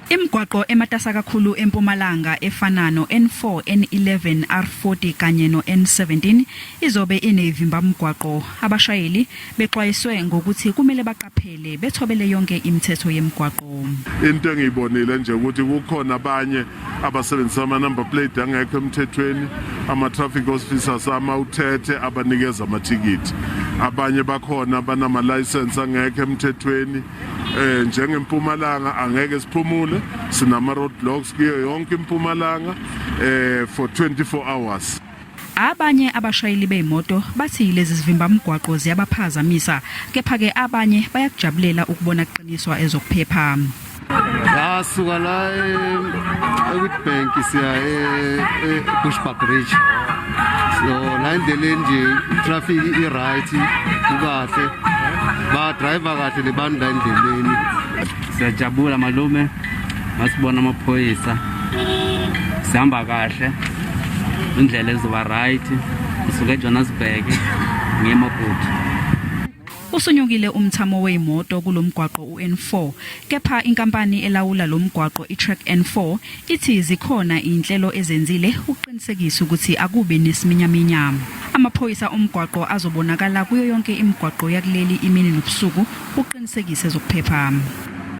Imigwaqo ematasa kakhulu eMpumalanga efana no-N4, N11, R40 kanye no-N17 izobe inevimba mgwaqo. Abashayeli bexwayiswe ngokuthi kumele baqaphele bethobele yonke imithetho yemigwaqo. Into engiyibonile nje ukuthi kukhona abanye abasebenzisa ama-number plate angekho emthethweni, ama-traffic officers uthethe abanikeza amathikiti. Abanye bakhona banama-license angekho emthethweni. NjengeMpumalanga angeke siphumule, sinama roadblocks kuyo yonke iMpumalanga for 24 hours. Abanye abashayeli beimoto bathi lezi zivimba mgwaqo ziyabaphazamisa, kepha ke abanye bayakujabulela ukubona kuqiniswa ezokuphepha. Ngasuka la eWitbank siya eBushbuck Ridge. So la indleleni nje traffic i-right kukahle. Ba driver kahle lebantu la endleleni. Siyajabula malume masibona amaphoyisa. Sihamba kahle. Indlela ezoba right. Isuke eJohannesburg ngeMaputo. Usunyukile umthamo weimoto kulomgwaqo uN4, kepha inkampani elawula lomgwaqo iTrack N4 ithi zikhona inhlelo ezenzile ukuqinisekisa ukuthi akube nesiminyaminya. Amaphoyisa omgwaqo azobonakala kuyo yonke imigwaqo yakuleli imini nobusuku uqinisekise zokuphepha.